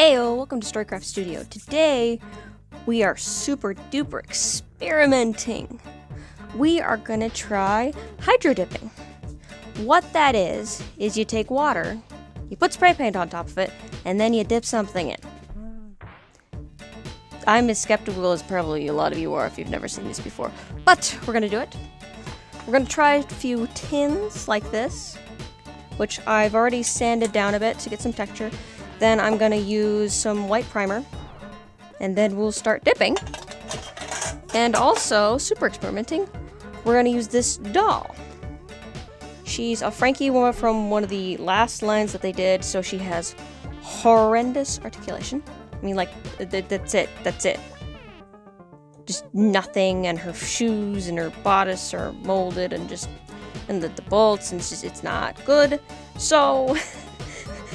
Ayo, welcome to Storycraft Studio. Today, we are super duper experimenting. We are gonna try hydro dipping. What that is you take water, you put spray paint on top of it, and then you dip something in. I'm as skeptical as probably a lot of you are if you've never seen this before, but we're gonna do it. We're gonna try a few tins like this, which I've already sanded down a bit to get some texture. Then I'm gonna use some white primer, and then we'll start dipping. And also, super experimenting, we're gonna use this doll. She's a Frankie woman from one of the last lines that they did, so she has horrendous articulation. I mean, like, that's it. Just nothing, and her shoes and her bodice are molded, and the bolts, and it's not good. So,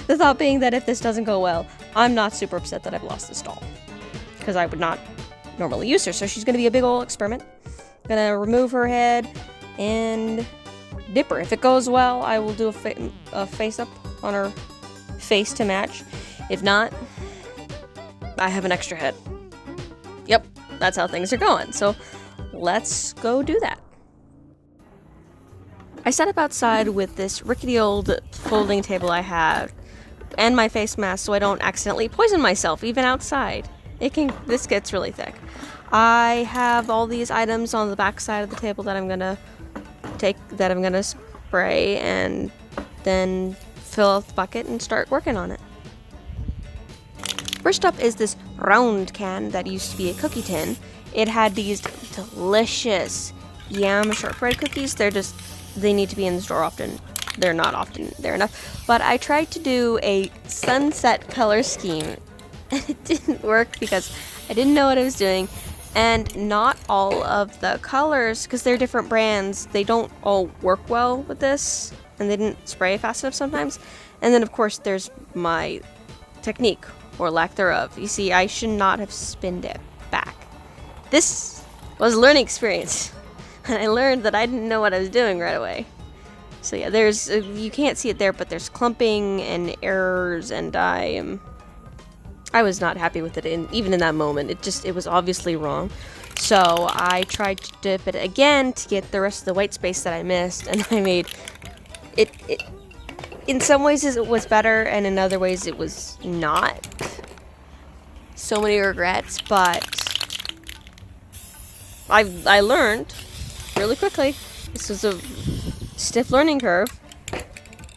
the thought being that if this doesn't go well, I'm not super upset that I've lost this doll, because I would not normally use her. So she's gonna be a big old experiment. Gonna remove her head and dip her. If it goes well, I will do a face up on her face to match. If not, I have an extra head. Yep, that's how things are going. So let's go do that. I set up outside with this rickety old folding table I have and my face mask so I don't accidentally poison myself even outside. This gets really thick. I have all these items on the back side of the table that I'm gonna spray and then fill out the bucket and start working on it. First up is this round can that used to be a cookie tin. It had these delicious yam shortbread cookies. They need to be in the store often. They're not often there enough. But I tried to do a sunset color scheme, and it didn't work because I didn't know what I was doing. And not all of the colors, because they're different brands, they don't all work well with this, and they didn't spray fast enough sometimes. And then, of course, there's my technique, or lack thereof. You see, I should not have spinned it back. This was a learning experience, and I learned that I didn't know what I was doing right away. So yeah, you can't see it there, but there's clumping and errors, and I was not happy with it, even in that moment. It was obviously wrong. So I tried to dip it again to get the rest of the white space that I missed, and I made it in some ways it was better, and in other ways it was not. So many regrets, but I learned really quickly. This was a stiff learning curve.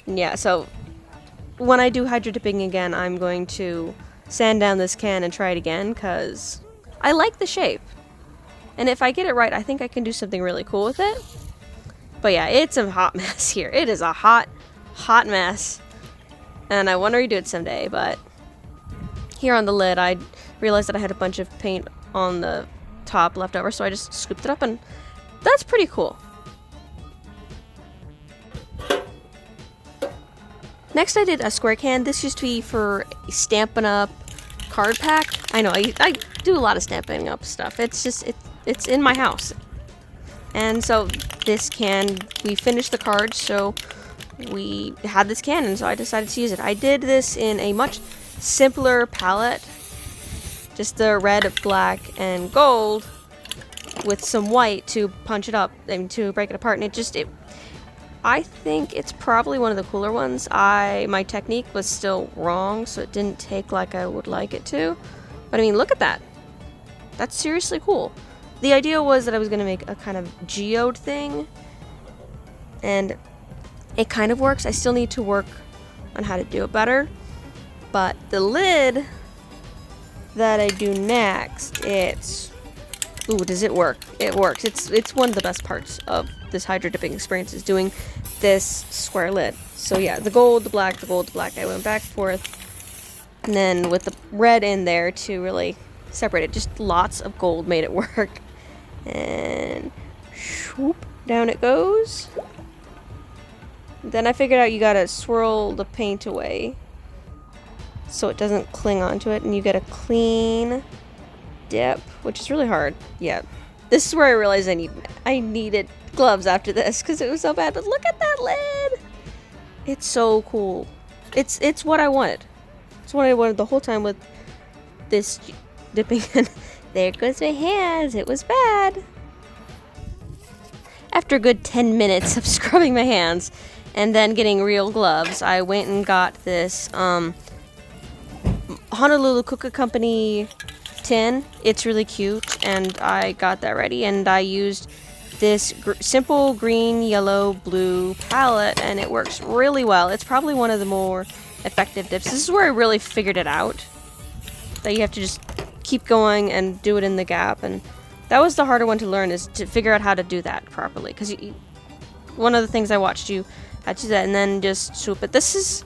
Yeah, so when I do hydro dipping again, I'm going to sand down this can and try it again, because I like the shape. And if I get it right, I think I can do something really cool with it. But yeah, it's a hot mess here. It is a hot mess. And I want to redo it someday, but here on the lid, I realized that I had a bunch of paint on the top left over, so I just scooped it up, and that's pretty cool. Next, I did a square can. This used to be for Stampin' Up! Card pack. I know, I do a lot of Stampin' Up! Stuff. It's in my house. And so this can, we finished the cards, so we had this can, and so I decided to use it. I did this in a much simpler palette. Just the red, black, and gold with some white to punch it up and to break it apart. And I think it's probably one of the cooler ones. My technique was still wrong, so it didn't take like I would like it to. But I mean, look at that. That's seriously cool. The idea was that I was going to make a kind of geode thing, and it kind of works. I still need to work on how to do it better. But the lid that I do next, ooh, does it work? It works. It's one of the best parts of this hydro dipping experience, is doing this square lid. So yeah, the gold, the black, the gold, the black. I went back and forth, and then with the red in there to really separate it. Just lots of gold made it work. And swoop, down it goes. Then I figured out you gotta swirl the paint away so it doesn't cling onto it, and you get a clean dip, which is really hard. Yeah, this is where I realized I needed gloves after this, because it was so bad. But look at that lid. It's so cool. It's what I wanted. It's what I wanted the whole time with this dipping in. There goes my hands. It was bad. After a good 10 minutes of scrubbing my hands and then getting real gloves, I went and got this Honolulu Cookie Company tin. It's really cute, and I got that ready, and I used this simple green, yellow, blue palette, and it works really well. It's probably one of the more effective dips. This is where I really figured it out, that you have to just keep going and do it in the gap, and that was the harder one to learn, is to figure out how to do that properly, because one of the things I watched you had to do that and then just swoop it. This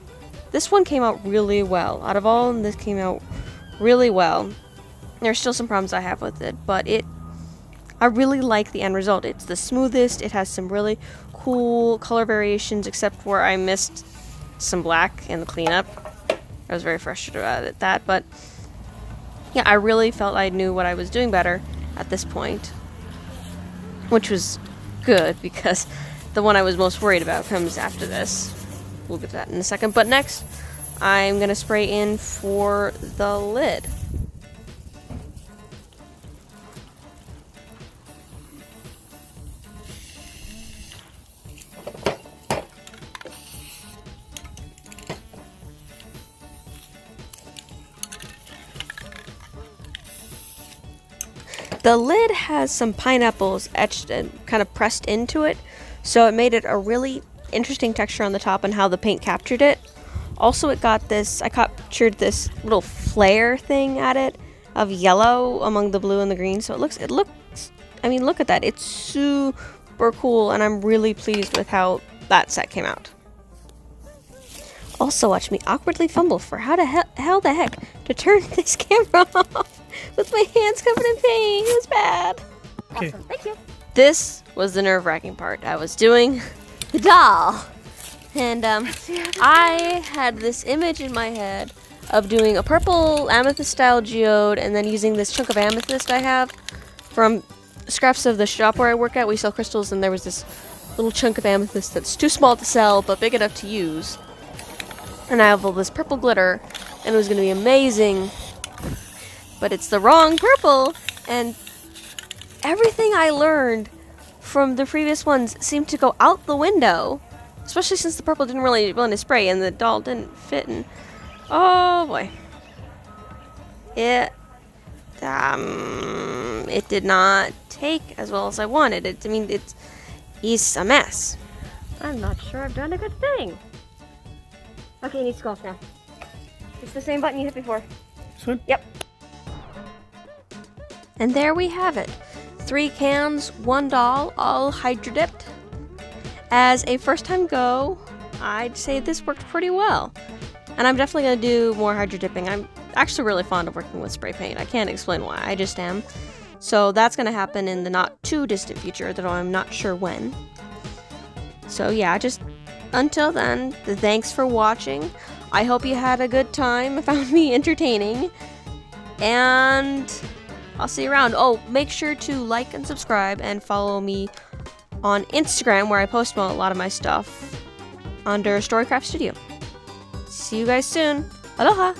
one came out really well. Out of all of them, this came out really well. There's still some problems I have with it, but I really like the end result. It's the smoothest. It has some really cool color variations, except where I missed some black in the cleanup. I was very frustrated about that, but yeah, I really felt I knew what I was doing better at this point, which was good, because the one I was most worried about comes after this. We'll get to that in a second, but next I'm gonna spray in for the lid. The lid has some pineapples etched and kind of pressed into it, so it made it a really interesting texture on the top and how the paint captured it. Also, I captured this little flare thing at it of yellow among the blue and the green, so it looks, I mean, look at that. It's super cool, and I'm really pleased with how that set came out. Also, watch me awkwardly fumble for how the heck to turn this camera off with my hands covered in paint. It was bad. Okay. Awesome. Thank you. This was the nerve-wracking part. I was doing the doll, and I had this image in my head of doing a purple amethyst-style geode, and then using this chunk of amethyst I have from scraps of the shop where I work at. We sell crystals, and there was this little chunk of amethyst that's too small to sell but big enough to use. And I have all this purple glitter, and it was going to be amazing, but it's the wrong purple, and everything I learned from the previous ones seemed to go out the window, especially since the purple didn't really want to spray and the doll didn't fit, and oh boy. It did not take as well as I wanted. It's a mess. I'm not sure I've done a good thing. Okay, you need to go off now. It's the same button you hit before. This one? Yep. And there we have it. 3 cans, 1 doll, all hydro dipped. As a first time go, I'd say this worked pretty well. And I'm definitely going to do more hydro dipping. I'm actually really fond of working with spray paint. I can't explain why, I just am. So that's going to happen in the not too distant future, though I'm not sure when. So yeah, just until then, thanks for watching. I hope you had a good time, found me entertaining, and I'll see you around. Oh, make sure to like and subscribe and follow me on Instagram, where I post a lot of my stuff under Storycraft Studio. See you guys soon. Aloha!